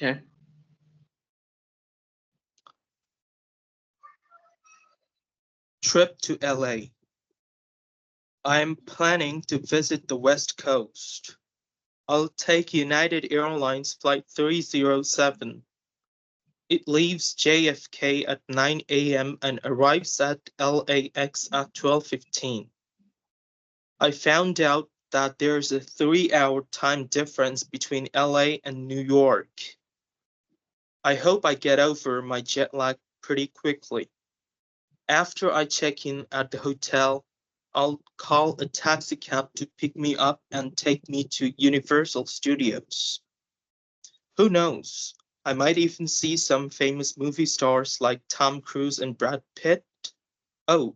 Okay. Trip to LA. I'm planning to visit the West Coast. I'll take United Airlines Flight 307. It leaves JFK at 9 a.m. and arrives at LAX at 12:15. I found out that there's a 3-hour time difference between LA and New York. I hope I get over my jet lag pretty quickly. After I check in at the hotel, I'll call a taxi cab to pick me up and take me to Universal Studios. Who knows? I might even see some famous movie stars like Tom Cruise and Brad Pitt. Oh,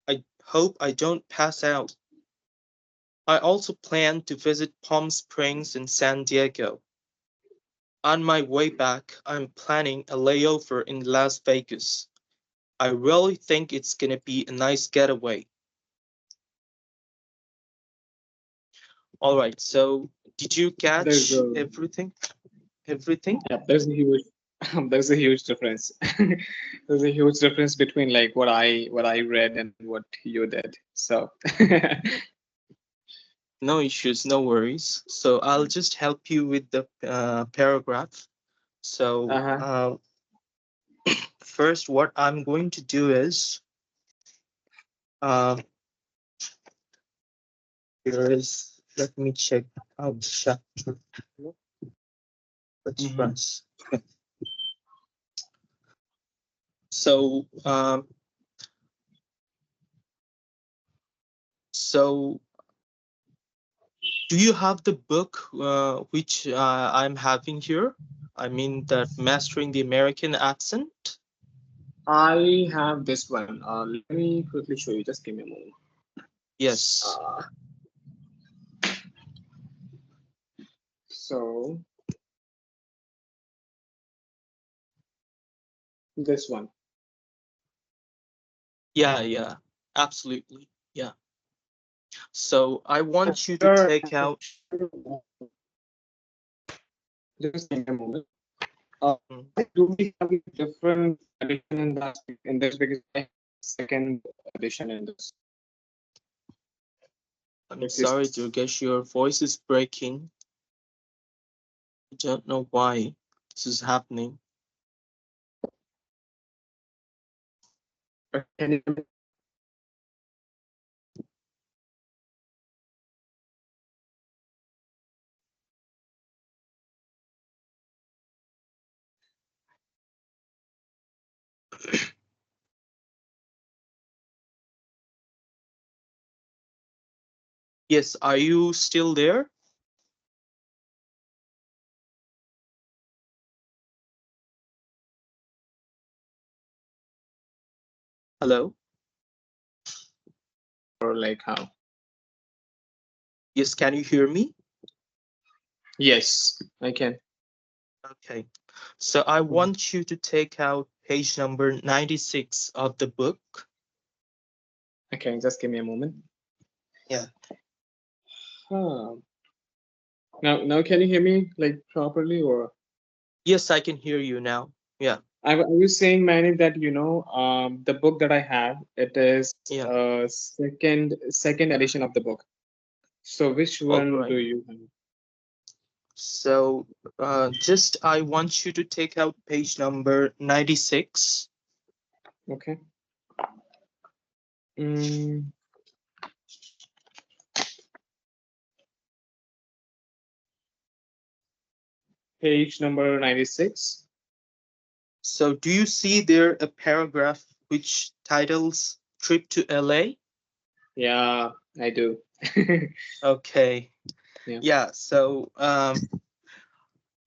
I hope I don't pass out. I also plan to visit Palm Springs and San Diego. On my way back, I'm planning a layover in Las Vegas. I really think it's gonna be a nice getaway. All right, so did you There's catch a everything? Everything? yeah, there's a huge there's a huge difference. There's a huge difference between like what I read and what you did. So No issues, no worries. So I'll just help you with the paragraph. So uh-huh. first, what I'm going to do is uh, here is let me check out the chapter. Let's Hmm. press. So so do you have the book which I'm having here? I mean that mastering the American accent. I have this one. Let me quickly show you. Just give me a moment. Yes. Uh, so this one. Yeah, yeah. Absolutely. Yeah. So I want you to Sure. take out. Just give me a moment. Mm, Do we have a different edition in this because I have second edition in this. I'm If you sorry, Durgesh, your voice is breaking. I don't know why this is happening. can you Yes, are you still there? Hello? or like how? Yes, can you hear me? Yes, I can. Okay. So I Mhm. want you to take out page number 96 of the book. Okay, just give me a moment. Yeah. Huh. Now can you hear me like properly or? Yes, I can hear you now. Yeah. I was saying, Manny, that the book that I have, it is Yeah. second edition of the book. So which All one do right. you have? So just I want you to take out page number 96. Okay. Mm, page number 96. So do you see there a paragraph which titles Trip to LA? Yeah, I do. Okay. Yeah. Yeah. So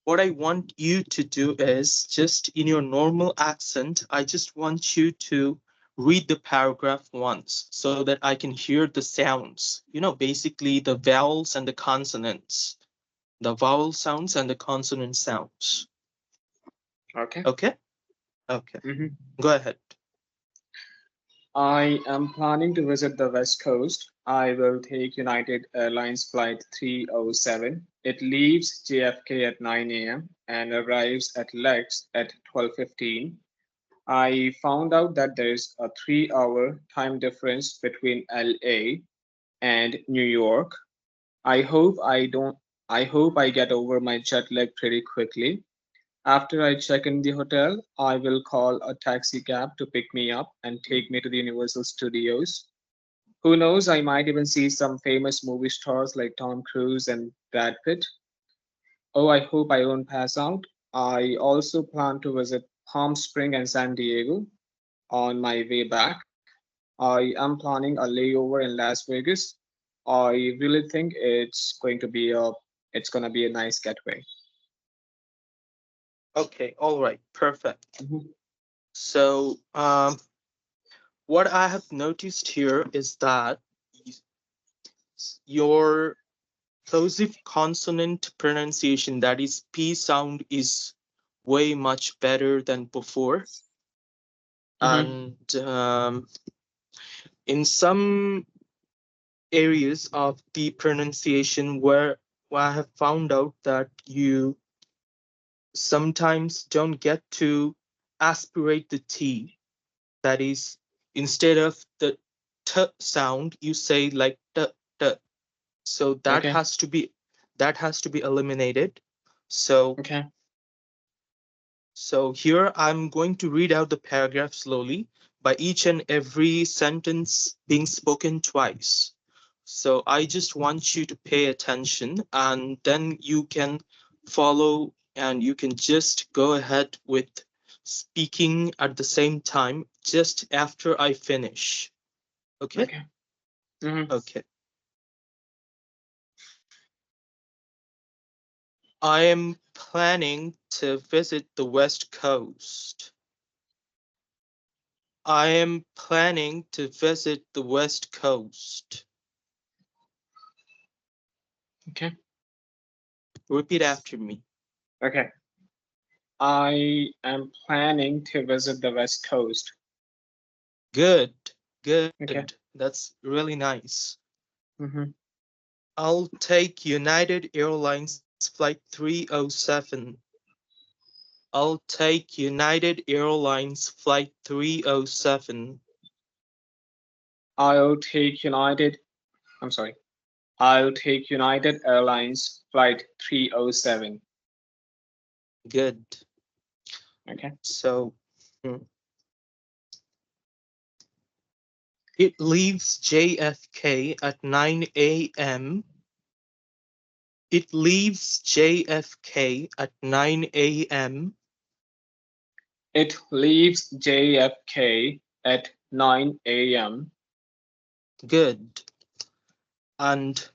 what I want you to do is just in your normal accent, I just want you to read the paragraph once so that I can hear the sounds. Basically the vowels and the consonants, the vowel sounds and the consonant sounds. Okay. Okay? Okay. Hmm. Go ahead. I am planning to visit the West Coast. I will take United Airlines Flight 307. It leaves JFK at 9 a.m. and arrives at Lex at 12:15. I found out that there's a 3 hour time difference between LA and New York. I hope I don't I hope I get over my jet lag pretty quickly. After I check in the hotel, I will call a taxi cab to pick me up and take me to the Universal Studios. Who knows, I might even see some famous movie stars like Tom Cruise and Brad Pitt. Oh, I hope I won't pass out. I also plan to visit Palm Spring and San Diego on my way back. I am planning a layover in Las Vegas. I really think it's gonna be a nice getaway. Okay, all right, perfect. Mhm. So, what I have noticed here is that your plosive consonant pronunciation, that is P sound, is way much better than before. Mhm. And in some areas of the pronunciation where I have found out that you sometimes don't get to aspirate the T. That is, instead of the T sound, you say like T, T. So Okay. that has to be eliminated. So Okay. So here I'm going to read out the paragraph slowly by each and every sentence being spoken twice. So I just want you to pay attention and then you can follow and you can just go ahead with speaking at the same time just after I finish. Okay? Okay. Mhm. Okay. I am planning to visit the West Coast. I am planning to visit the West Coast. Okay. Repeat after me. Okay. I am planning to visit the West Coast. Good, good. Okay. That's really nice. Mhm. I'll take United Airlines flight 307. I'll take United Airlines flight 307. I'll take United. I'm sorry. I'll take United Airlines flight 307. Good. Okay. So mm, it leaves JFK at 9 a.m. It leaves JFK at 9 a.m. It leaves JFK at 9 a.m. Good. And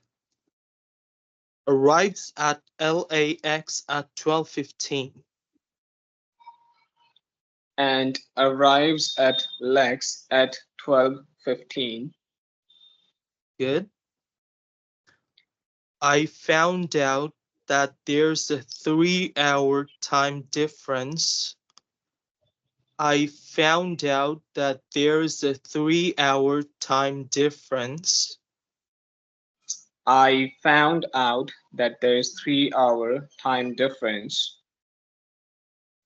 arrives at LAX at 12:15. and arrives at Lex at 12:15. Good. I found out that there's a 3 hour time difference. I found out that there's a 3 hour time difference I found out that there's 3 hour time difference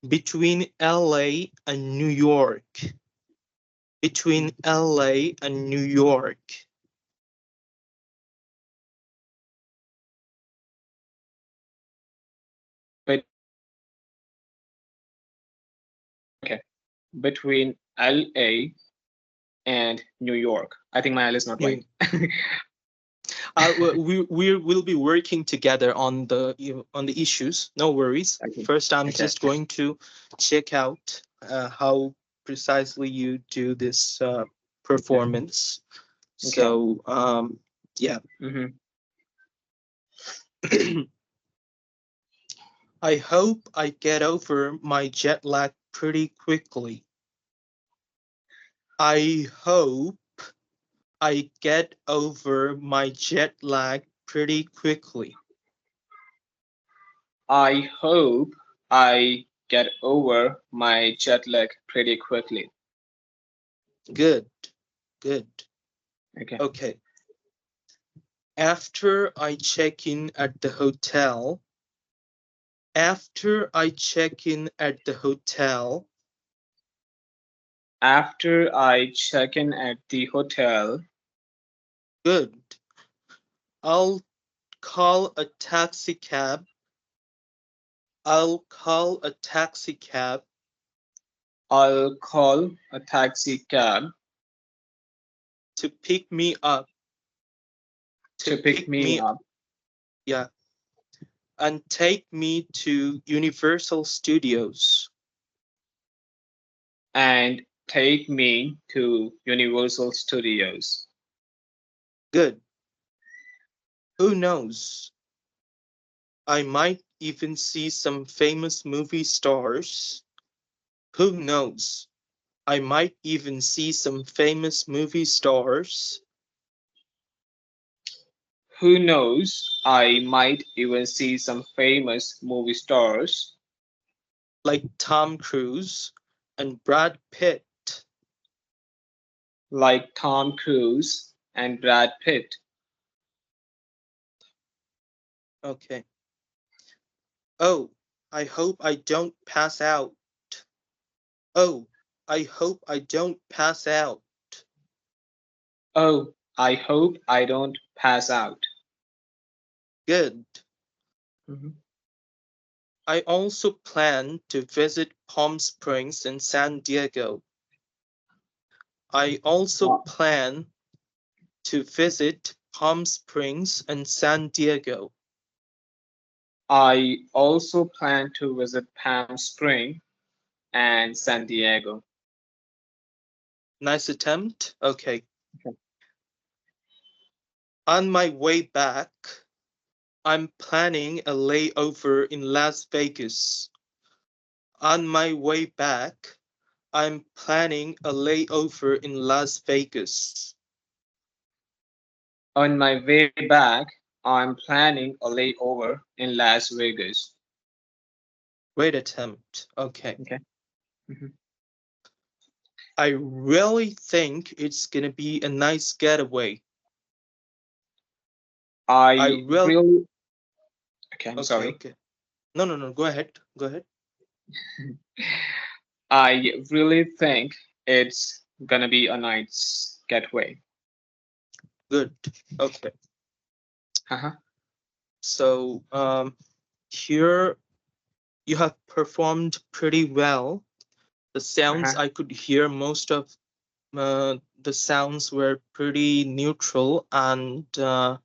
between LA and New York. Between LA and New York. okay, between LA and New York. I think my L is not right. New, we will be working together on on the issues. No worries. Okay. First, I'm Okay. just going to check out how precisely you do this Okay. performance. Okay. So yeah, Mm-hmm. I hope I get over my jet lag pretty quickly. I hope I get over my jet lag pretty quickly. I hope I get over my jet lag pretty quickly. Good, good. Okay. Okay. After I check in at the hotel, after I check in at the hotel, After I check in at the hotel, good. I'll call a taxi cab. I'll call a taxi cab I'll call a taxi cab to pick me up, to to pick pick me me, up yeah, and take me to Universal Studios. and take me to Universal Studios. Good. Who knows? I might even see some famous movie stars. Who knows? I might even see some famous movie stars Who knows? I might even see some famous movie stars like Tom Cruise and Brad Pitt. like Tom Cruise and Brad Pitt. Okay. Oh, I hope I don't pass out. Oh, I hope I don't pass out. Oh, I hope I don't pass out. Good. Mhm. I also plan to visit Palm Springs and San Diego. I also Uh, plan to visit Palm Springs and San Diego. I also plan to visit Palm Spring and San Diego. Nice attempt. Okay. Okay. On my way back, I'm planning a layover in Las Vegas. On my way back, I'm planning a layover in Las Vegas. On my way back, I'm planning a layover in Las Vegas. Great attempt. Okay. Okay. Mhm. I really think it's gonna be a nice getaway. I I will. really, okay, I'm Okay, sorry. okay. No, no, no. Go ahead. Go ahead. I really think it's gonna be a nice getaway. Good. Okay. Uh-huh. So, here you have performed pretty well. The sounds Uh-huh. I could hear, most of the sounds were pretty neutral, and the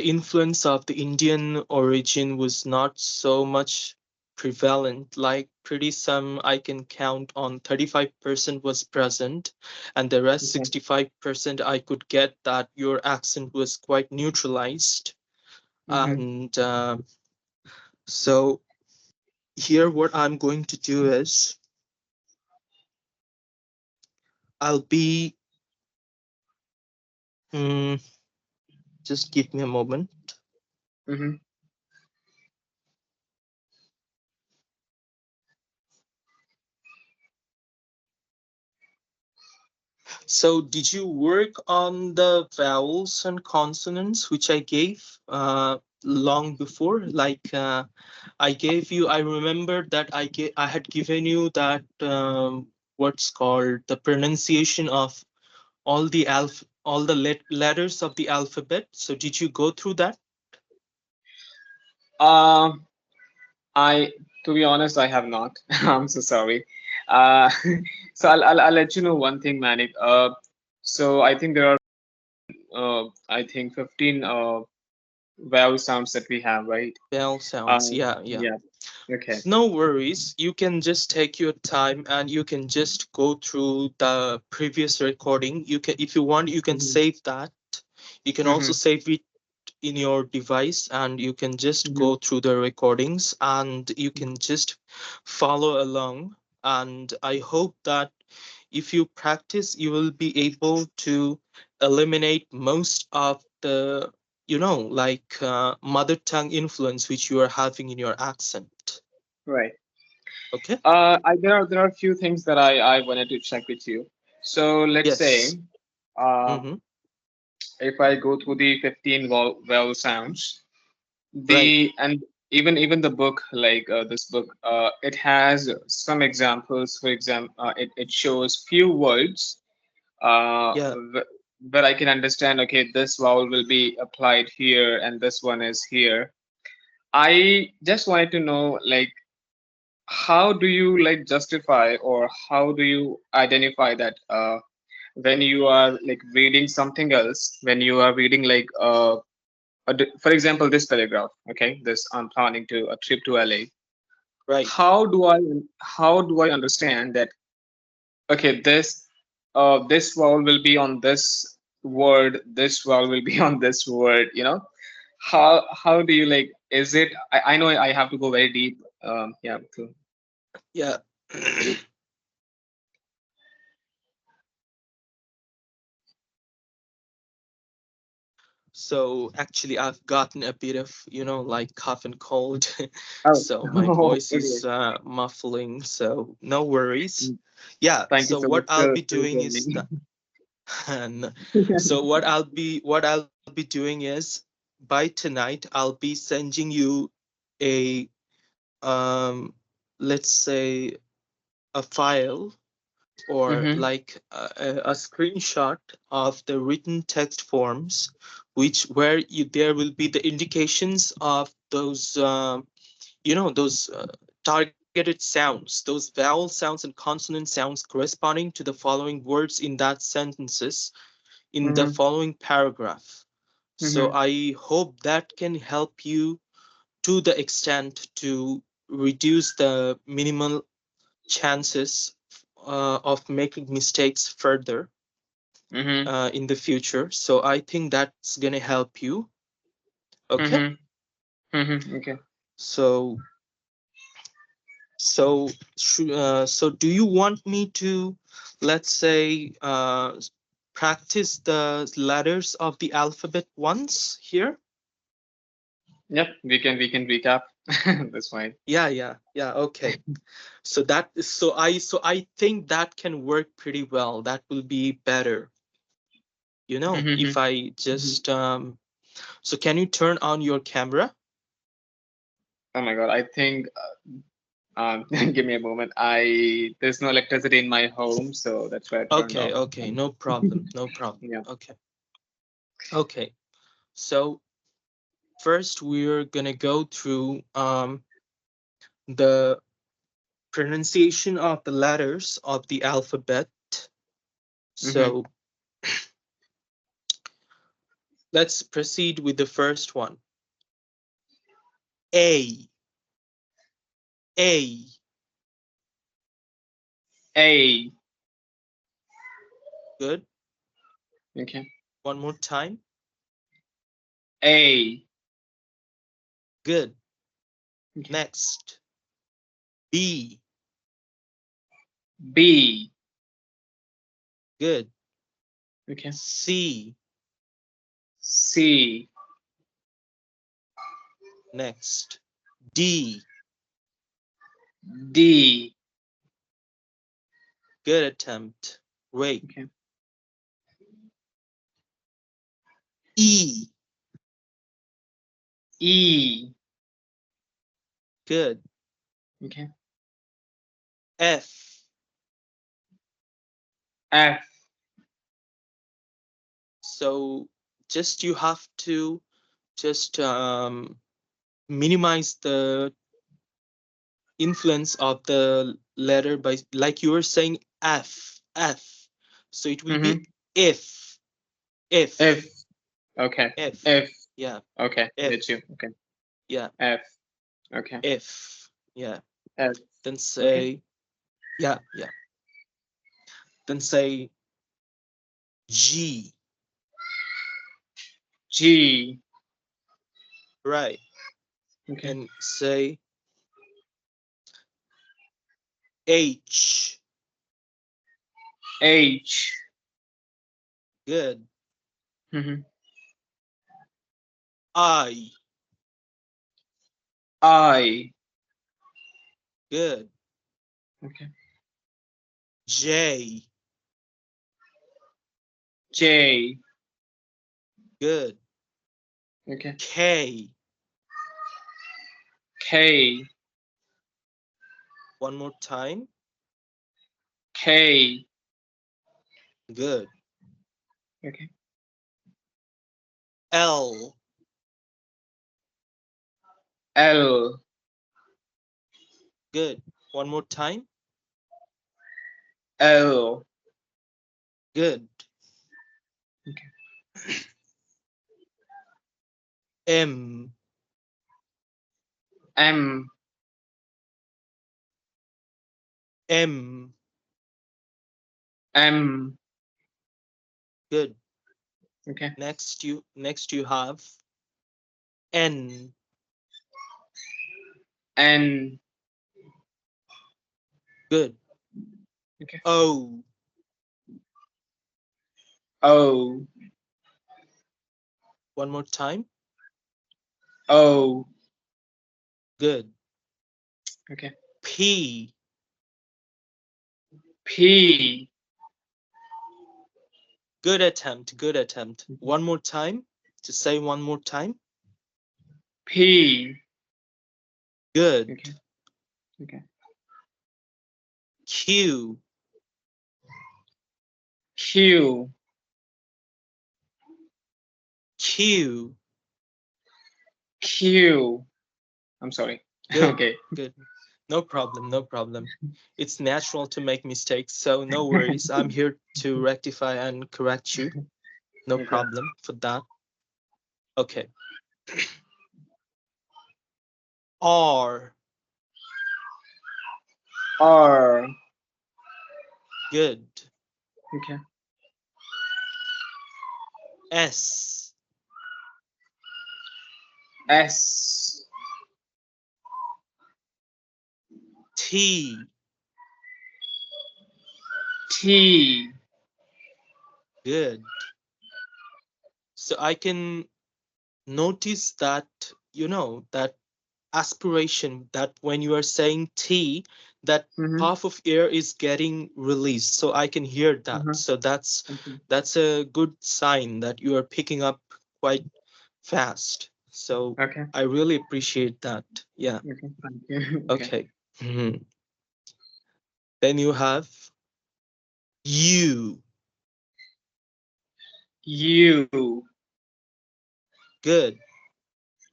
influence of the Indian origin was not so much prevalent. Like pretty some I can count on 35% was present, and the rest Okay. 65% I could get that your accent was quite neutralized. Mm-hmm. And so here what I'm going to do is I'll be mm, just give me a moment. Mm-hmm. So, did you work on the vowels and consonants which I gave long before? Like I gave you, I remember that I had given you that what's called the pronunciation of all the letters of the alphabet. So, did you go through that? Um, I, to be honest, I have not. I'm so sorry. Uh, so I'll let you know one thing, Manik. So I think there are, I think 15 vowel sounds that we have, right? Vowel sounds. Yeah, yeah. Yeah. Okay. No worries. You can just take your time and you can just go through the previous recording. You can, if you want, you can Mm-hmm. save that. You can also Mm-hmm. save it in your device and you can just Mm-hmm. go through the recordings and you can just follow along. And I hope that if you practice, you will be able to eliminate most of the, like mother tongue influence which you are having in your accent. Right. Okay. There are a few things that I wanted to check with you. So let's say, Yes. uh, Mm-hmm. if I go through the 15 vowel sounds, Right. the and even the book, like this book, it has some examples. For example, it shows few words Yeah. where I can understand. Okay, this vowel will be applied here, and this one is here. I just wanted to know, like, how do you like justify, or how do you identify that when you are like reading something else, when you are reading like for example, this paragraph, okay, this I'm planning to a trip to LA. Right. How do I understand that? Okay, this vowel will be on this word. This vowel will be on this word. How do you like? Is it? I know I have to go very deep. Yeah. Yeah. So actually, I've gotten a bit of, like cough and cold. Oh, So my voice okay. is muffling. So no worries. Yeah. Thank you So so much what I'll for be doing is joining. that, and so what I'll be doing is by tonight I'll be sending you a um let's say a file or Mm-hmm. like a screenshot of the written text forms which where there will be the indications of those those targeted sounds, those vowel sounds and consonant sounds corresponding to the following words in that sentences in the Mm-hmm. following paragraph. So Mm-hmm. I hope that can help you to the extent to reduce the minimal chances of making mistakes further Mm-hmm. in the future. So I think that's gonna help you. Okay. Mm-hmm. Mm-hmm. Okay. So so do you want me to, let's say, practice the letters of the alphabet once here? Yep. We can recap. That's fine. Yeah. Okay. So I think that can work pretty well. That will be better. Mm-hmm. If I just so can you turn on your camera? Oh my God. I think. Give me a moment. There's no electricity in my home, so that's why I turned Okay, off. okay, no problem, no problem. Yeah. Okay, okay. So first we're gonna go through the pronunciation of the letters of the alphabet. Mm-hmm. So let's proceed with the first one. A, A. A. Good. Okay. One more time. A. Good. Okay. Next. B. B. Good. Okay. C. C. Next. D. D. Good attempt. Great. Okay. E. E. Good. Okay. F. F. So just you have to just minimize the influence of the letter by, like you were saying, F. So it will be Mm-hmm. if, F. if, Okay. if. F. Yeah, Okay. Get if. you. Okay. Yeah, F. Okay. if. Yeah. F. Then Okay. say, yeah. Then say G. G. Right. Okay. And say H. H. Good. Mm-hmm. I. I. Good. Okay. J. J. Good. Okay. K. K. One more time. K. Good. Okay. L. L. Good. One more time. L. Good. Okay. M. M. M. M. Good. Okay. Next you have N. N. Good. Okay. O. O. One more time. O. Good. Okay. P. P. Good attempt. Good attempt. One more time. To say one more time. P. Good. Okay. Okay. Q. Q. Q. Q. I'm sorry. Good. Okay. Good. No problem. No problem. It's natural to make mistakes, so no worries. I'm here to rectify and correct you. No Okay. problem for that. Okay. R. R. Good. Okay. S. S. T. T. Good. So I can notice that, that aspiration, that when you are saying T, that Mm-hmm. half of air is getting released. So I can hear that. Mm-hmm. So that's Okay. that's a good sign that you are picking up quite fast. So Okay. I really appreciate that. Yeah. Okay. Thank you. Okay. Okay. Mhm. Then you have U. U. Good.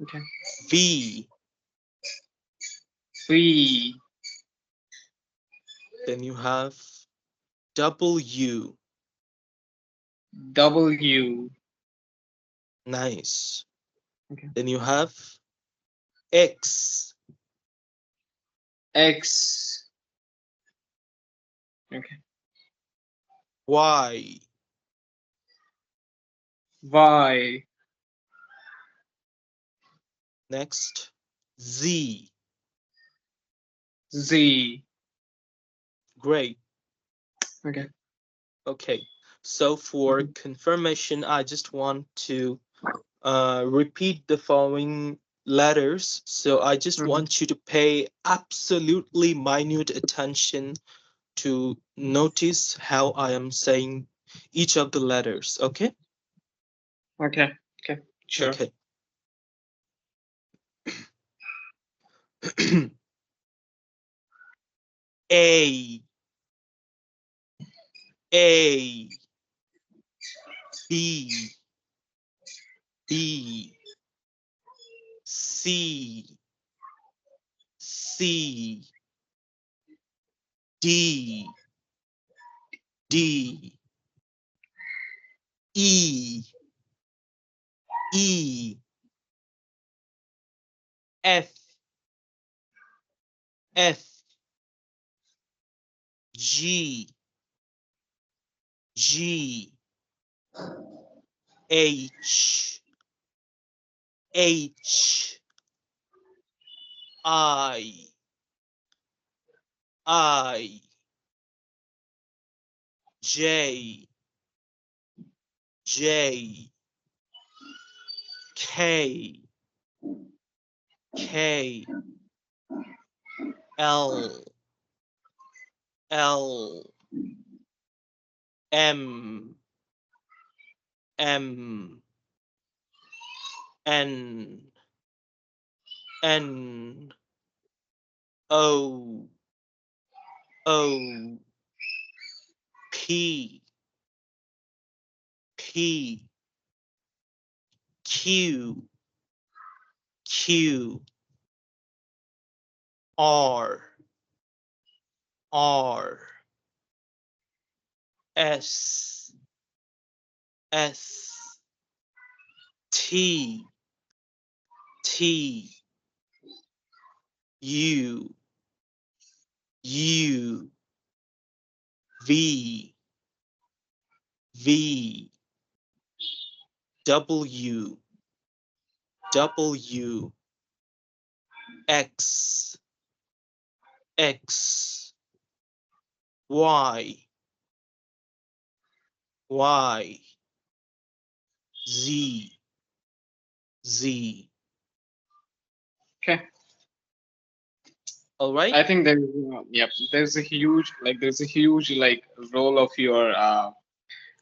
Okay. V. V. Then you have W. W. Nice. Okay. Then you have X. X. Okay. Y. Y. Next, Z. Z. Great. Okay. Okay. So for Mm-hmm. confirmation, I just want to repeat the following letters. So I just Mm-hmm. want you to pay absolutely minute attention to notice how I am saying each of the letters. Okay? Okay. Okay. Sure. Okay. A. A. B. B. C. C. D. D. E. E. F. F. G. G. H. H. I. I. J. J. K. K. L. L. M. M. N N O O P P Q Q R R S S T T U U V V W W X X Y Y Z Z. Okay. All right? I think yep, there's a huge like role of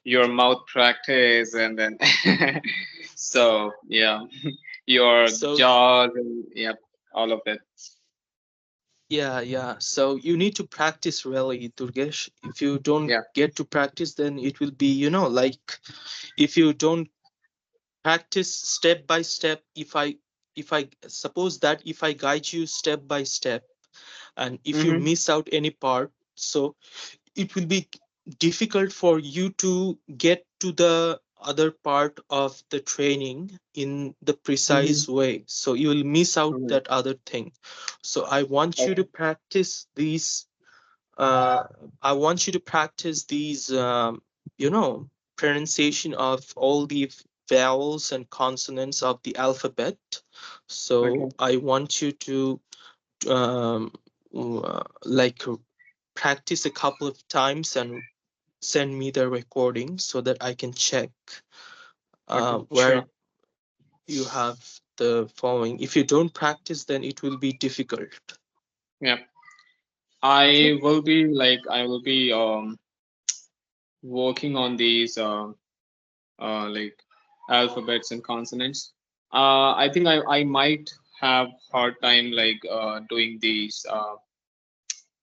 your mouth practice, and then so yeah, your So jaws and yep, all of it. yeah, yeah. So you need to practice really, Durgesh. If you don't Yeah. get to practice, then it will be, like if you don't practice step by step, if I suppose that if I guide you step by step, and if you Mm-hmm. miss out any part, so it will be difficult for you to get to the other part of the training in the Mm-hmm. precise way, so you will miss out Mm-hmm. that other thing. So I want you to Okay. practice these uh, I want you to practice these you know pronunciation of all the vowels and consonants of the alphabet. So Okay. I want you to um, like practice a couple of times and send me the recording so that I can check Okay. where Sure. you have the following. If you don't practice, then it will be difficult. Yeah. Okay. I will be working on these like alphabets and consonants. I think I might have hard time like doing these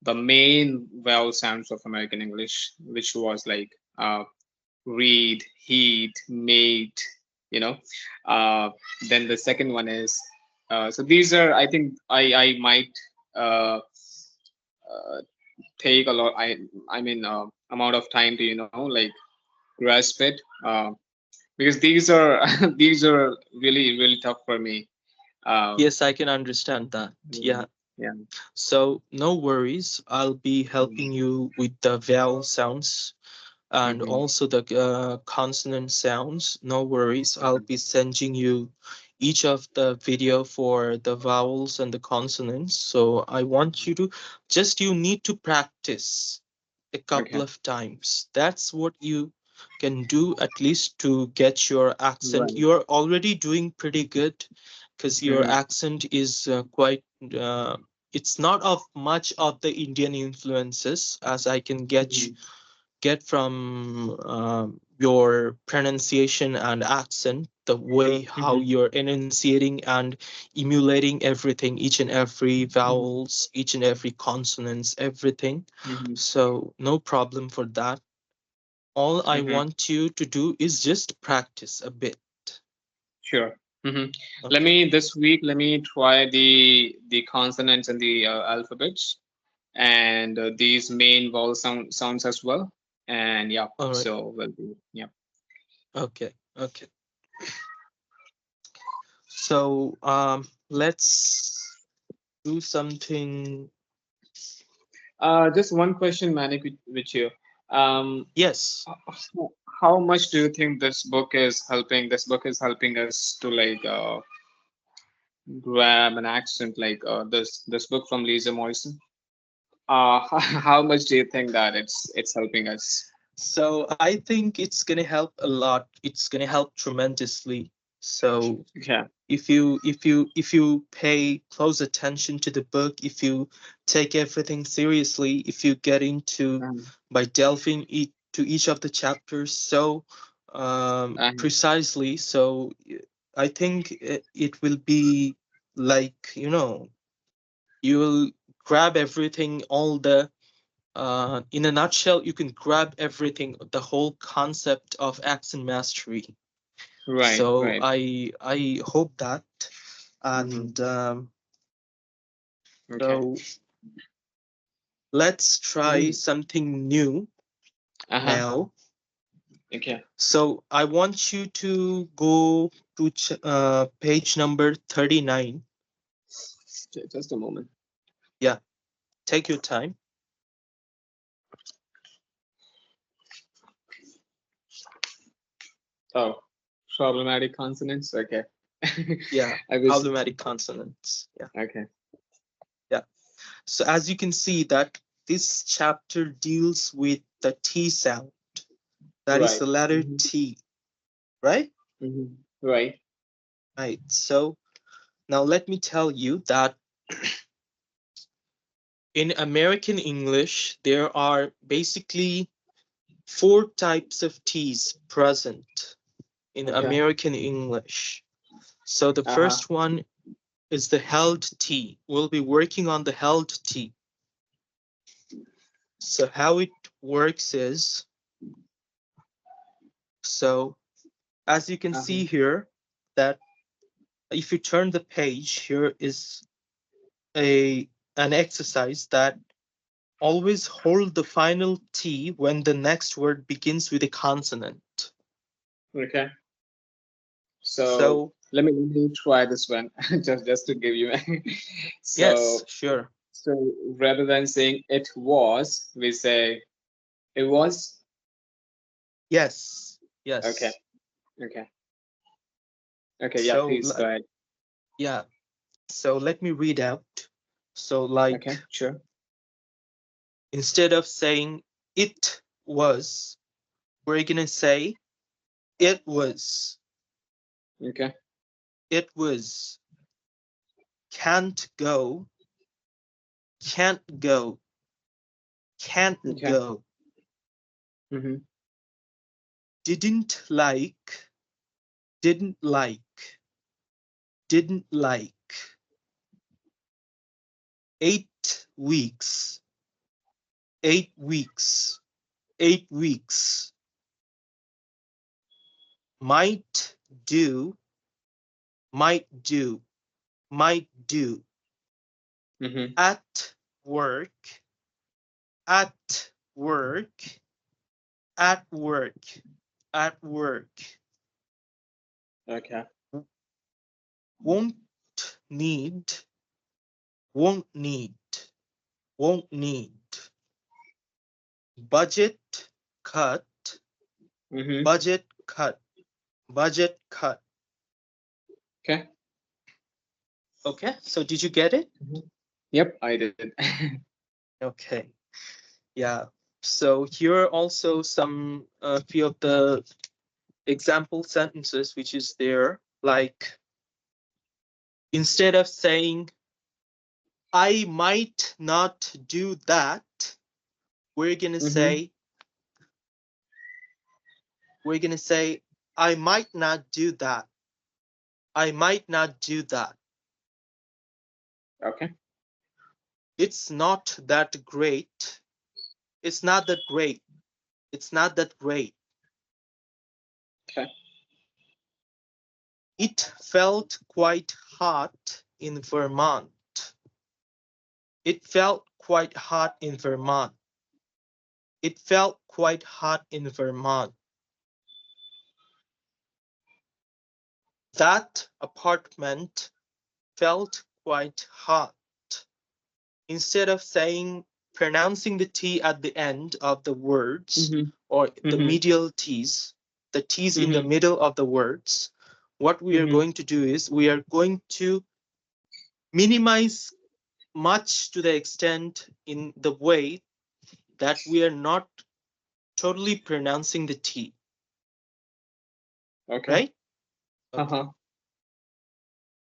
the main vowel sounds of American English, which was like read, heat, mate, you know. Uh, then the second one is so these are I think I might uh, uh, take a lot I mean amount of time to like grasp it because these are these are really tough for me. Um, Yes, I can understand that. yeah, Yeah. yeah, So no worries. I'll be mm-hmm, helping you with the vowel sounds and mm-hmm, also the consonant sounds. No worries. I'll mm-hmm. be sending you each of the video for the vowels and the consonants. So I want you to you need to practice a couple Okay, of times. That's what you can do at least to get your accent. right. You're already doing pretty good because your Mm-hmm, accent is quite. Uh, it's not of much of the Indian influences as I can mm-hmm, get from your pronunciation and accent, the way how mm-hmm, you're enunciating and emulating everything, each and every mm-hmm, vowels, each and every consonants, everything. mm-hmm, So no problem for that. All I mm-hmm. want you to do is just practice a bit. Sure. Mm-hmm. Let Okay. me this week. Let me try the consonants and the alphabets and these main vowel sounds as well. And yeah, All right. so we'll be yeah. Okay. Okay. So let's do something. Just one question, Manik, with you. Um, Yes. how much do you think this book is helping us to like grab an accent like this book from Lisa Morrison? How much do you think that it's helping us? So I think it's gonna help a lot. It's gonna help tremendously. So Yeah. if you pay close attention to the book, if you take everything seriously, if you get into Um, by delving to each of the chapters so um, precisely, so I think it will be like, you will grab everything, all the in a nutshell, you can grab everything, the whole concept of accent mastery. Right, So right. I hope that, Mm-hmm. and Okay. so let's try Mm. something new Uh-huh. now. Okay. So I want you to go to page number 39. Just a moment. Yeah, take your time. Oh, problematic consonants. Okay. Yeah, I was problematic consonants. Yeah, okay. yeah. So as you can see that this chapter deals with the T sound. That is Right. the letter Mm-hmm. T, right? Mm-hmm. Right. Right. So now let me tell you that in American English, there are basically four types of T's present in Okay. American English. So the Uh-huh. first one is the held T. We'll be working on the held T. So how it works is, so as you can Uh-huh. see here, that if you turn the page, here is a an exercise that always hold the final T when the next word begins with a consonant. Okay. So So let me try this one just to give you yes, so sure. so rather than saying it was, we say it was. Yes, Okay. yes. Okay. Okay, yeah, So please go ahead. yeah, so let me read out. So like, Okay, sure. instead of saying it was, we're gonna say it was. Okay. It was. Can't go, can't go, can't Okay. go. Mm-hmm. Didn't like, didn't like, didn't like. 8 weeks, 8 weeks, 8 weeks. Might do, might do, might do. Mm-hmm. At work, at work, at work, at work. Okay. Won't need, won't need, won't need. Budget cut, Mm-hmm. budget cut, budget cut. Okay. Okay, so did you get it? Mhm. Yep, I did. Okay, yeah. So here are also some few of the example sentences which is there. Like, instead of saying I might not do that, we're gonna Mm-hmm. say we're gonna say I might not do that. I might not do that. Okay. It's not that great. It's not that great. It's not that great. Okay. It felt quite hot in Vermont. It felt quite hot in Vermont. It felt quite hot in Vermont. That apartment felt quite hot. Instead of saying, pronouncing the T at the end of the words Mm-hmm. or the Mm-hmm. medial T's, the T's in the Mm-hmm. middle of the words, what we are Mm-hmm. going to do is we are going to minimize much to the extent in the way that we are not totally pronouncing the T, Okay. right? Okay. Uh-huh.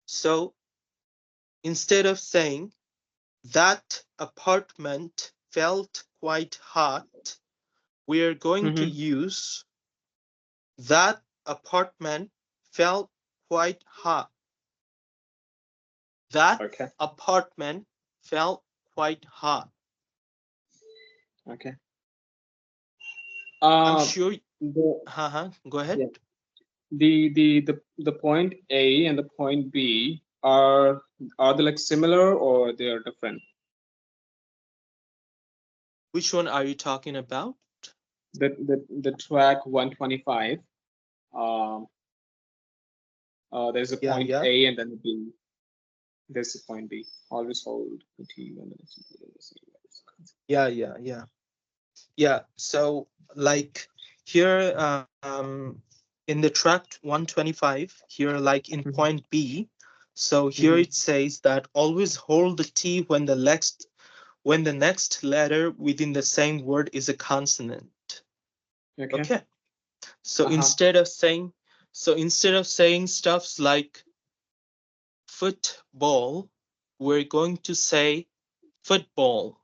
So instead of saying that apartment felt quite hot, we are going to Mm-hmm. use that apartment felt quite hot. That Okay. apartment felt quite hot. Okay. I'm Um, sure. the Go ahead. yeah, the point A and the point B are they like similar or they are different? Which one are you talking about? The track 125. Um, there's a Yeah, point yeah, A and then the B. There's a point B. Always hold the T when the next yeah, yeah, yeah, yeah. So, like here, in the track 125, here, like in Mhm, point B, so here mhm. it says that always hold the T when the next letter within the same word is a consonant. Okay. Okay. So Uh-huh. instead of saying stuffs like football, we're going to say football,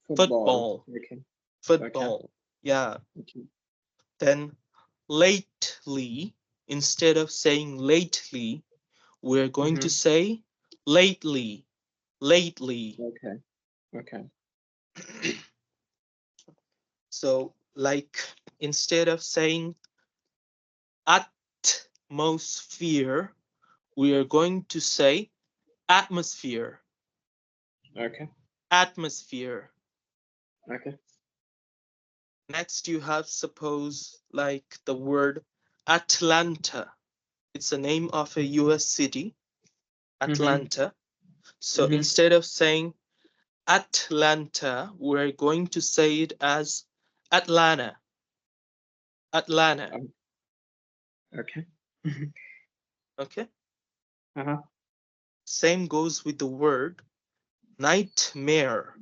Football. football, Okay. Okay. football. Yeah. Okay. Then lately, instead of saying lately, we're going to Mm-hmm. say lately, lately. Okay. Okay. So, like, instead of saying atmosphere, we are going to say atmosphere, Okay. atmosphere. Okay. Next, you have suppose like the word Atlanta. It's the name of a US city, Mm-hmm. Atlanta. So Mm-hmm. instead of saying Atlanta, we're going to say it as Atlanta, Atlanta. Okay. Okay. Uh-huh. Same goes with the word nightmare.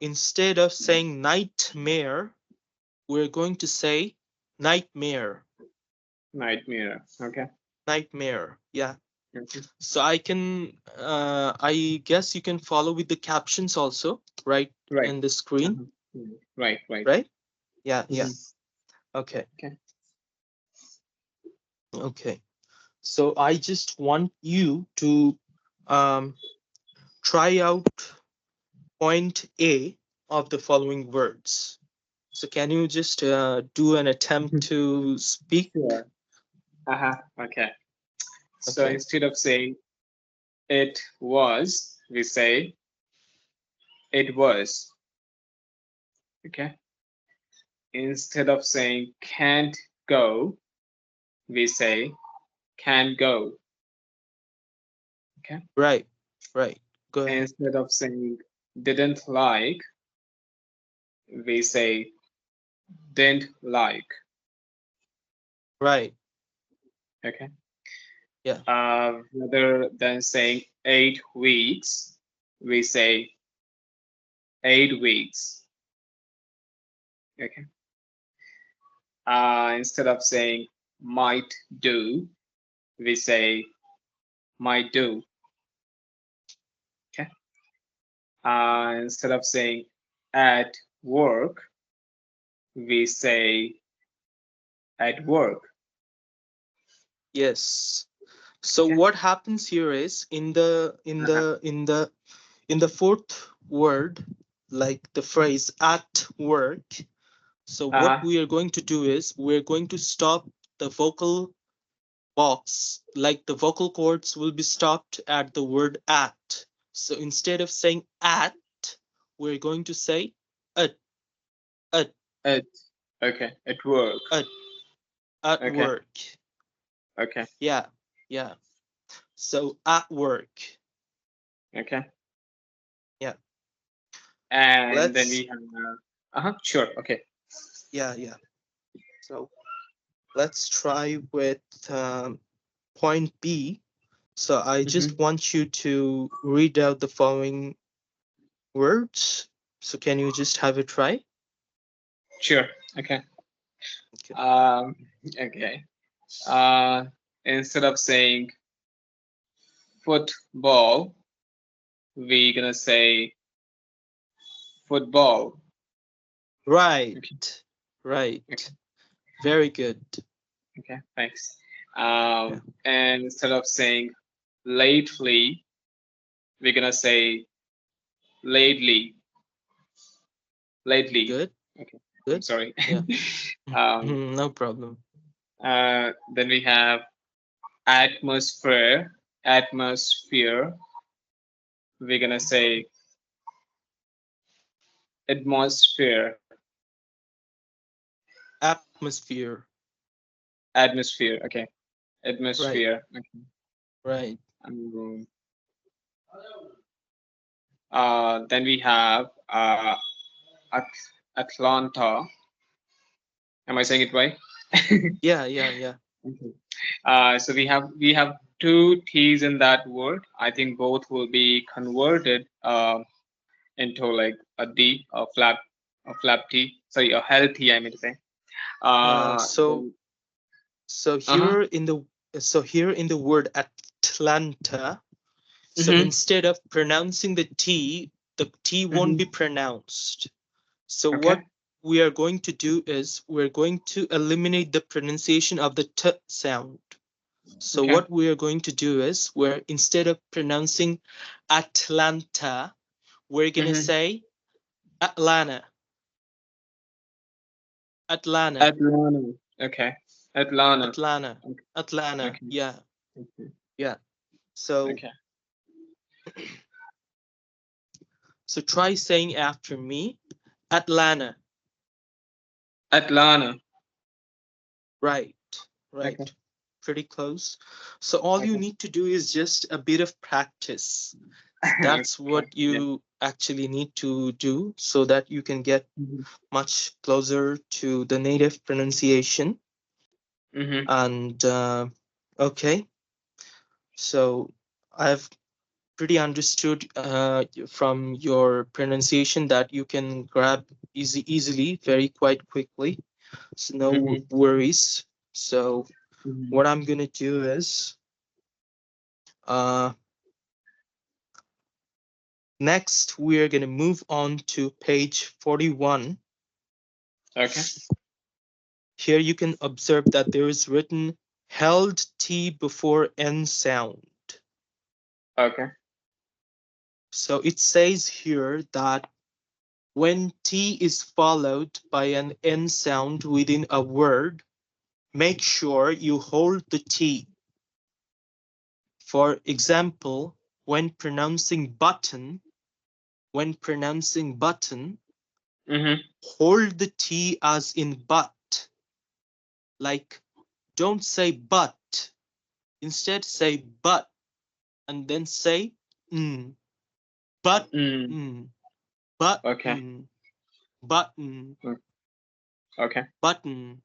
Instead of saying nightmare, we're going to say nightmare, Nightmare. Okay. nightmare. Yeah. Okay. So I guess you can follow with the captions also, right, Right. in the screen, Uh-huh. Right. Right. right? Yeah, yeah. Mm-hmm. Okay, Okay. okay. So I just want you to um, try out point A of the following words. So can you just do an attempt to speak? Sure. Uh-huh. Okay. So Okay, instead of saying it was, we say it was. Okay. Instead of saying can't go, we say can go. Okay. right, right. Go ahead. Instead of saying didn't like, we say didn't like. Right. Okay. Yeah. Rather than saying 8 weeks, we say 8 weeks. Okay. Instead of saying might do, we say might do. Okay. Instead of saying at work, we say at work. Yes. So Okay. what happens here is Uh-huh. in the fourth word, like the phrase at work. So what Uh-huh. we are going to do is we're going to stop the vocal box, like the vocal cords will be stopped at the word at. So instead of saying at, we're going to say at, at, At okay. At work. at, at Okay. work. Okay. Yeah, yeah. So at work. Okay. Yeah. And then Let's, we have uh-huh. Sure. Okay. yeah, yeah. So let's try with point B. So I just Mm-hmm. want you to read out the following words. So can you just have a try? Sure. Okay. Okay. Um. Okay. Uh. Instead of saying football, we're gonna say football. Right. Okay. Okay. Right. Very good. Okay. Thanks. Yeah. And instead of saying lately, we're gonna say lately, lately. Good. Okay, I'm Good. sorry. Yeah. um, No problem. then we have atmosphere, atmosphere. We're gonna say atmosphere, Atmosphere. atmosphere. Okay, Right. atmosphere. Okay. Right. Um, then we have At- Atlanta. Am I saying it right? Yeah. Yeah. Yeah. Okay. So we have two T's in that word. I think both will be converted into like a D, a flap T. Sorry, a healthy. I mean to say. Uh, so Then, so uh-huh. here in the here in the word Atlanta. So Mm-hmm. instead of pronouncing the T won't Mm-hmm. be pronounced. So Okay. what we are going to do is we're going to eliminate the pronunciation of the T sound. So Okay. what we are going to do is we're instead of pronouncing Atlanta, we're gonna Mm-hmm. say Atlanta, Atlanta, Atlanta. Okay. Atlanta. Atlanta, Okay. Atlanta. Okay. Yeah, Okay. yeah. So Okay. so try saying after me, Atlanta. Atlanta. Right, Okay. right. Pretty close. So all you Okay. need to do is just a bit of practice. That's Okay. what Yeah. you actually need to do so that you can get Mm-hmm. much closer to the native pronunciation. Mm-hmm. And okay, so I've pretty understood from your pronunciation that you can grab easily, very quite quickly. So no Mm-hmm. worries. So Mm-hmm. what I'm gonna do is uh, next we're gonna move on to page 41. Okay. Here you can observe that there is written held T before N sound. Okay. So it says here that when T is followed by an N sound within a word, make sure you hold the T. For example, when pronouncing button, Mm-hmm. hold the T as in but. Like, don't say but. Instead, say but and then say mm, Mm. button, Okay. button, button, Mm. Okay. button.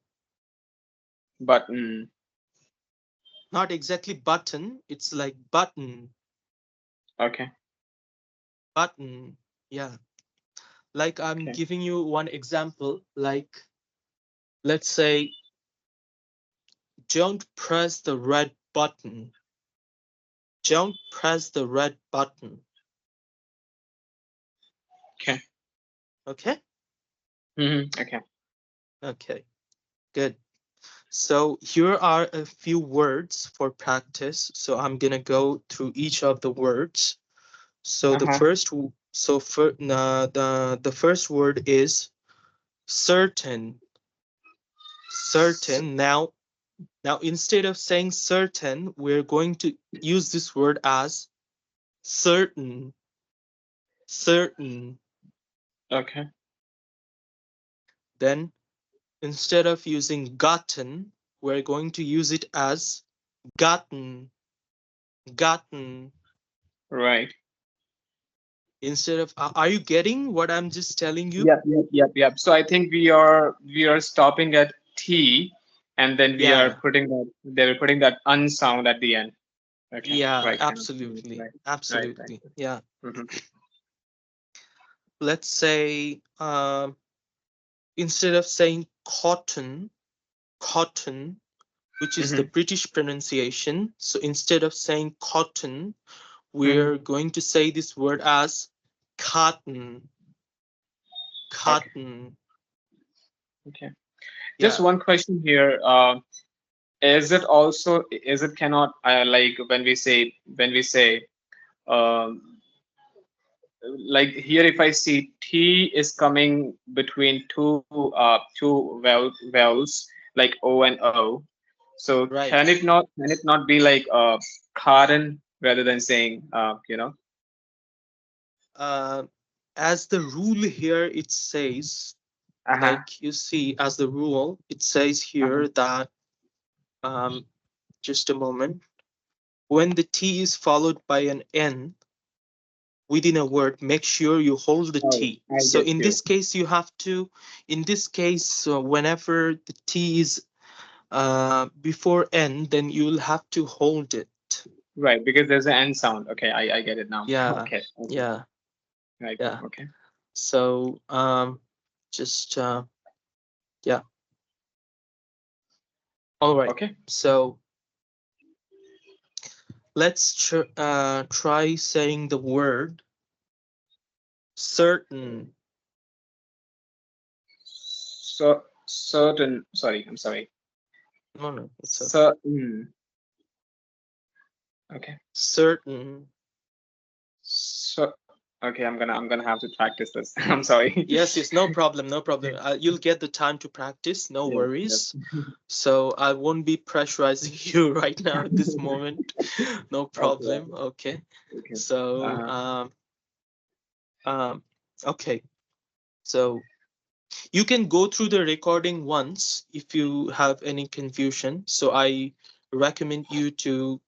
Button. Not exactly button, it's like button, Okay. button. Yeah. Like I'm Okay. giving you one example. Like, let's say, don't press the red button. Don't press the red button. Okay. Okay? Mm-hmm. Okay. Okay, good. So here are a few words for practice. So I'm gonna go through each of the words. So the Uh-huh. first, so for the first word is certain. S- Certain. Now instead of saying certain, we're going to use this word as certain. Certain. Okay. Then instead of using gotten, we're going to use it as gotten. Gotten. Right. Instead of, are you getting what I'm just telling you? Yep. Yep. Yep. Yep. So I think we are stopping at T, and then we are Yeah. putting that they're putting that unsound at the end. Okay. Yeah, Right. Kind of. absolutely. Right. Right. Right. Absolutely. Yeah. Mm-hmm. Let's say instead of saying cotton, cotton, which is the Mm-hmm. British pronunciation. So instead of saying cotton, Mm-hmm. we're going to say this word as cotton, Okay. cotton. Okay. Just Yeah. one question here. Is it also, is it cannot, like when we say um, like here if I see T is coming between two vowels like O and O. So Right. can it not be like Karen rather than saying Uh, as the rule here, it says, uh-huh, like you see, as the rule, it says uh-huh. here that, um, just a moment, when the T is followed by an N within a word, make sure you hold the Oh, T. I So get in you. this case, you have to, in this case, whenever the T is before N, then you'll have to hold it. Right, because there's an N sound. Okay, I get it now. Yeah, Okay, okay. yeah, Right. yeah. Okay. So just yeah. All right. Okay. So let's try saying the word certain. So certain. Sorry, I'm sorry. No, no, it's okay. Certain. Okay. Certain. So okay, I'm gonna have to practice this. I'm sorry. Yes, yes, no problem, no Yeah. problem. You'll get the time to practice, no Yes. worries. Yes. So I won't be pressurizing you right now at this moment. No Okay. problem. Okay. Okay. So Uh, um, okay. So you can go through the recording once if you have any confusion. So I recommend you to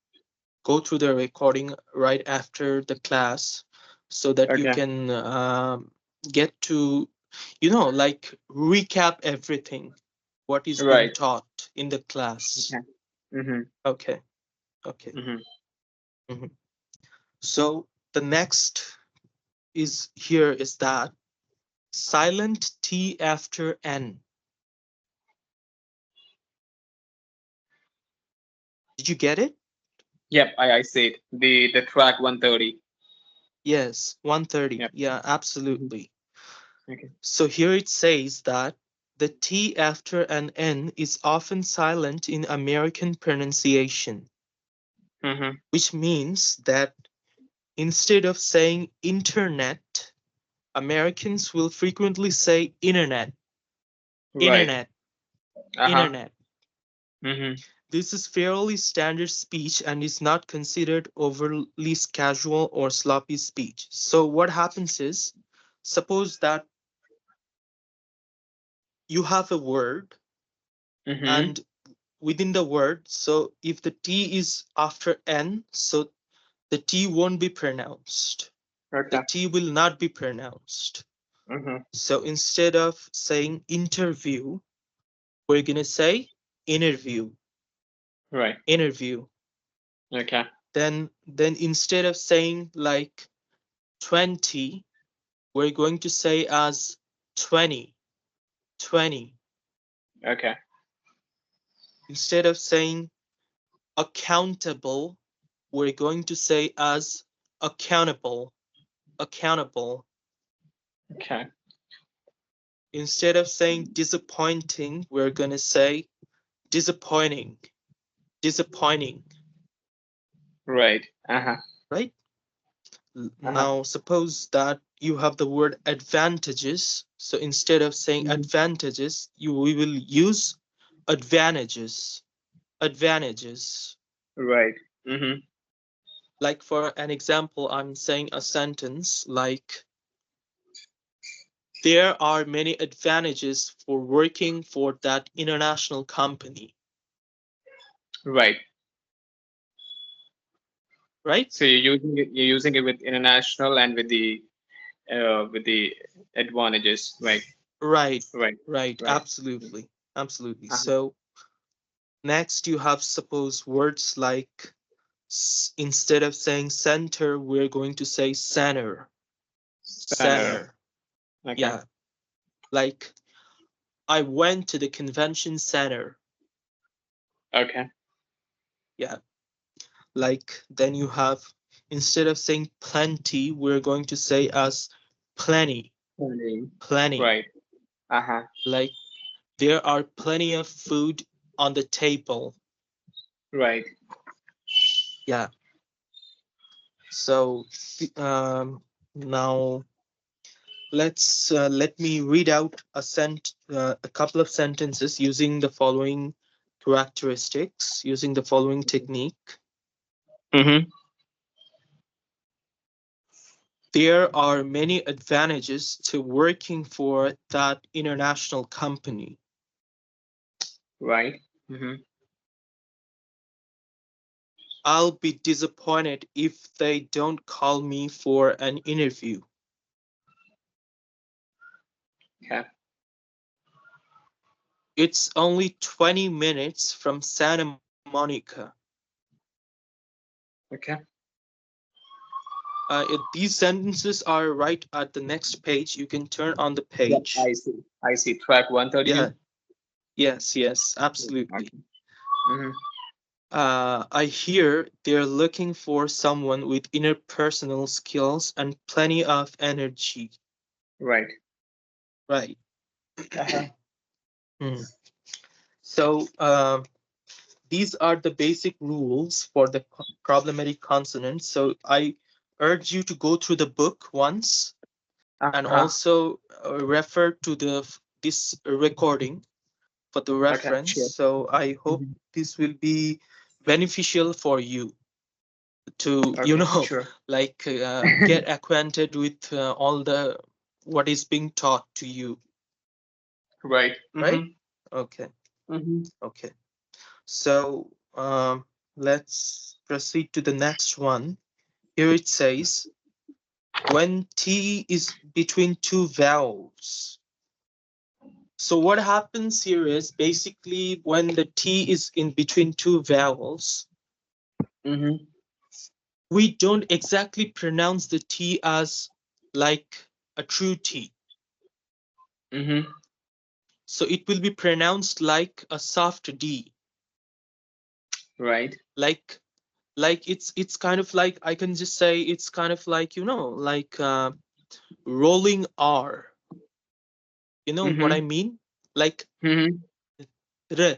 go through the recording right after the class so that you okay. can get to, like recap everything what is being Right. taught in the class. Okay. Mhm. Okay. Okay. Mhm. Mhm. So the next is here is that silent T after N. Did you get it? Yep. I see it. The track 130. Yes, 130. Yep. Yeah, Mhm. absolutely. Okay. So here it says that the T after an N is often silent in American pronunciation, Mhm. which means that instead of saying internet, Americans will frequently say internet, Right. internet, Uh huh. internet. Mhm. This is fairly standard speech and is not considered overly casual or sloppy speech. So what happens is, suppose that you have a word Mhm. and within the word, so if the T is after N, so the T won't be pronounced. The Okay. T will not be pronounced. Mhm. So instead of saying interview, we're going to say interview, Right. interview. Okay. Then instead of saying like 20, we're going to say as 20, 20. Okay. Instead of saying accountable, we're going to say as accountable, accountable. Okay. Instead of saying disappointing, we're going to say disappointing, disappointing, Right. Uh huh. right? Uh huh. Now, suppose that you have the word advantages. So instead of saying Mhm. advantages, we will use advantages, advantages. Right. Mhm. Like for an example, I'm saying a sentence like, there are many advantages for working for that international company, Right. right? So you're using it with international and with the advantages. Right. Right, Right. right, Right. absolutely, absolutely. Uh-huh. So next you have suppose words like instead of saying center, we're going to say center, Center. center. Okay. Yeah, like I went to the convention center. Okay. Yeah, like then you have instead of saying plenty, we're going to say as plenty, Plenty. plenty. Right. Uh huh. Like there are plenty of food on the table. Right. Yeah. So now let me read out a couple of sentences using the following characteristics, using the following technique. Mm-hmm. There are many advantages to working for that international company. Right. Mm-hmm. I'll be disappointed if they don't call me for an interview. Okay. It's only 20 minutes from Santa Monica. Okay. These sentences are right at the next page. You can turn on the Yep. page. I see. I see. Track Yeah, 132. yes, absolutely. Okay. Mm-hmm. I hear they're looking for someone with interpersonal skills and plenty of energy. Right. Right. Uh-huh. Hmm. So these are the basic rules for the problematic consonants. So I urge you to go through the book once and Uh-huh. also refer to this recording for the Okay. reference. Sure. So I hope Mm-hmm. this will be beneficial for you to, Okay. Sure. like get acquainted with all the what is being taught to you, Right. right? Mm-hmm. Okay, Mm-hmm. okay. So let's proceed to the next one. Here it says, when T is between two vowels. So what happens here is basically when the T is in between two vowels, Mm-hmm. we don't exactly pronounce the T as like a true T. Mm-hmm. So it will be pronounced like a soft D. Right. Like it's kind of like, I can just say it's kind of like, like rolling R. You know what I Mm-hmm. mean? Like Mm-hmm. r,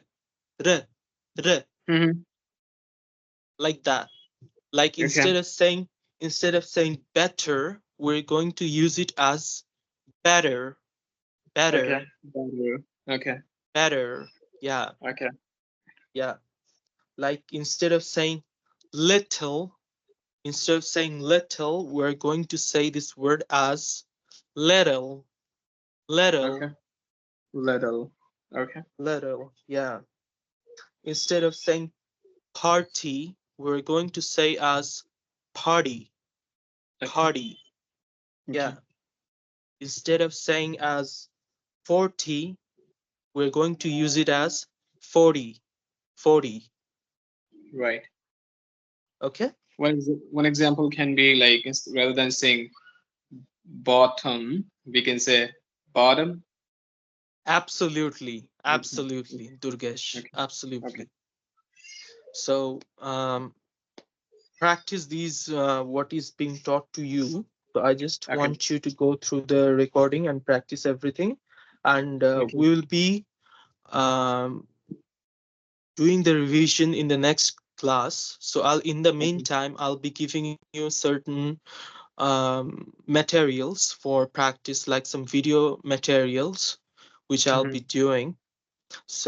r, r, Mm-hmm. like that. Like Okay. instead of saying better, we're going to use it as better, Okay. better, Better. Okay. better. Yeah, Okay. yeah. Like instead of saying little, we're going to say this word as little, Okay. little, Little. Okay. little. Yeah. Instead of saying party, we're going to say as party, Okay. party. Okay. Yeah. Instead of saying as 40, we're going to use it as 40, 40. Right. Okay? One example can be like rather than saying bottom, we can say bottom. Absolutely, Okay. absolutely, Durgesh, Okay. Okay. absolutely. So practice these what is being taught to you. So I just Okay. want you to go through the recording and practice everything, and Okay. we will be um, doing the revision in the next class. So in the Okay. meantime, I'll be giving you certain materials for practice, like some video materials, which I'll be Mm-hmm. doing.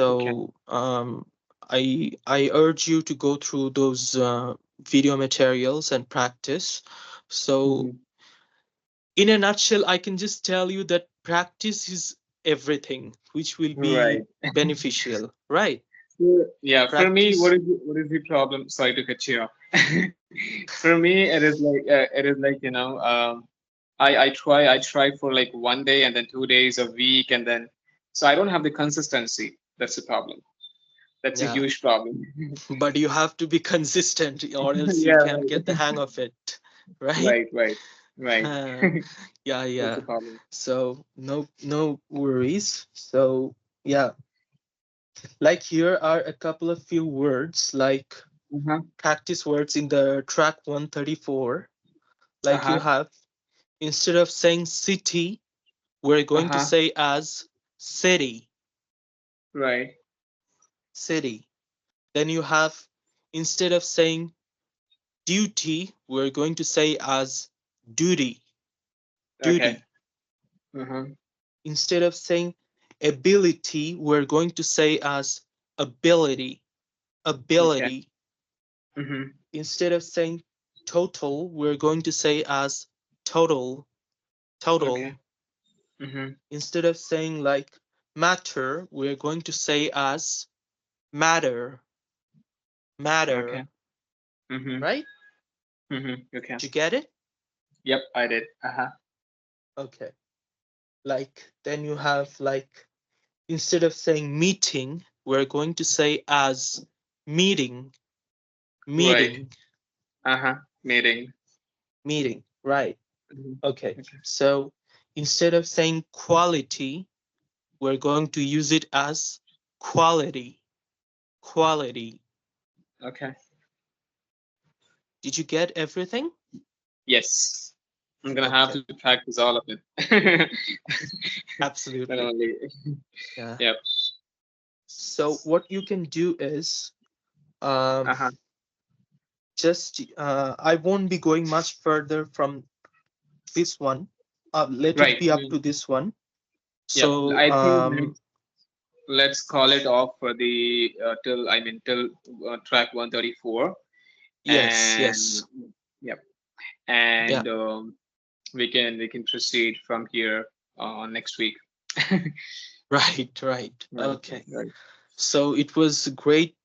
Okay. So I urge you to go through those video materials and practice. So Mm-hmm. in a nutshell, I can just tell you that practice is everything, which will Right. be beneficial, right? Yeah, for me, Practice. what is the problem? Sorry to cut you off. For me, it is like I try for like one day and then 2 days a week and then so I don't have the consistency. That's the problem. That's a Yeah, huge problem. but you have to be consistent or else you Yeah, can't get the right, hang of it, right? right, right, right. Yeah, That's yeah. the problem. So no worries. So yeah, like here are a couple of few words, like Uh-huh. practice words in the track 134. Like you Uh-huh. have, instead of saying city, we're going to Uh-huh. say as city, Right. city. Then you have, instead of saying duty, we're going to say as duty, Okay. duty. Mm-hmm. Instead of saying ability, we're going to say as ability, Okay. ability. Mm-hmm. Instead of saying total, we're going to say as total, Okay. total. Mm-hmm. Instead of saying like matter, we're going to say as matter, Okay. matter, Mm-hmm. right? Mm-hmm. Okay. Did you get it? Yep, I did. Uh-huh. Okay. Like then you have like instead of saying meeting, we're going to say as meeting, Right. meeting, Uh-huh. Meeting. meeting, right? Mm-hmm. Okay. Okay. So instead of saying quality, we're going to use it as quality, quality. Okay. Did you get everything? Yes. I'm gonna have Okay. to practice all of it. Not Absolutely. only. Yeah. Yep. So what you can do is um, Uh-huh. just I won't be going much further from this one. Let it Right. be up to this one. Yep. So I think let's call it off for the till I mean till track 134, yes, and yes, yep, yeah, and we can proceed from here next week. right, right. Right. Okay. Right. So it was great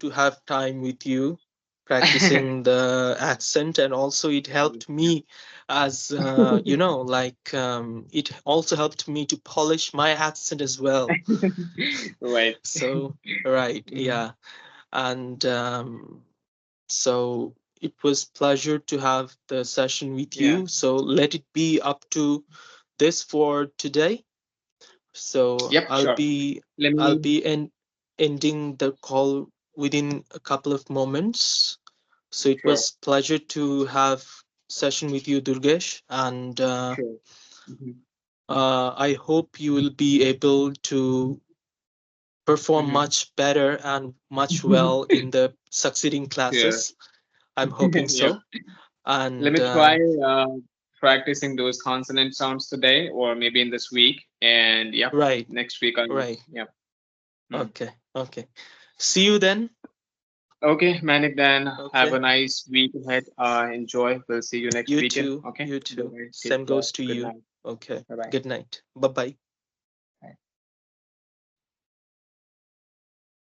to have time with you practicing the accent, and also it helped me as like it also helped me to polish my accent as well. Right. So right, Mhm. yeah. And so it was pleasure to have the session with Yeah. you. So let it be up to this for today. So Yep. Sure. Let I'll me. be ending the call within a couple of moments. So it Sure. was pleasure to have session with you, Durgesh, and Sure. Hmm. I hope you will be able to perform Hmm. much better and much well in the succeeding Sure. classes. I'm hoping Yep. so. Let And me try practicing those consonant sounds today, or maybe in this week. And yep, right, next week I. right. Yep. Mm. Okay, okay. See you then. Okay, Manik. Then have Okay. a nice week ahead. Enjoy. We'll see you next You weekend. too. Okay. You Bye too. bye. Take Same care. goes to Good you. night. Okay. Bye bye. Good night. Bye bye.